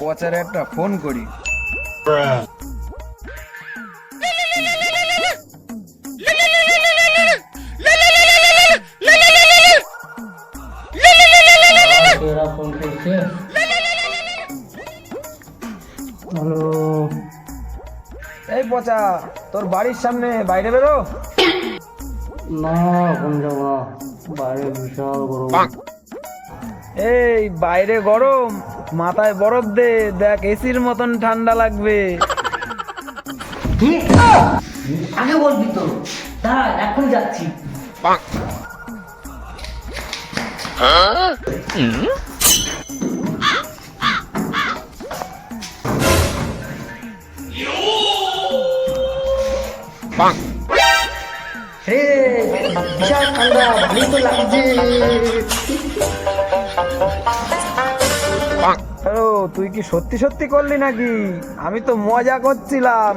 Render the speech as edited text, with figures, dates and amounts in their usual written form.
পচারে একটা ফোন করি। এই পচা, তোর বাড়ির সামনে বাইরে বেরো। না এখন যাবো না, বাইরে বিশাল গরম। এই বাইরে গরম, মাথায় বরফ দে, দেখ এসির মতন ঠান্ডা লাগবে। আগে বলবি তো, দাঁড়া এখন যাচ্ছি। হে বিশাল ঠান্ডা, ভালোই তো লাগছে। ও তুই কি সত্যি সত্যি করলি নাকি? আমি তো মজা করছিলাম।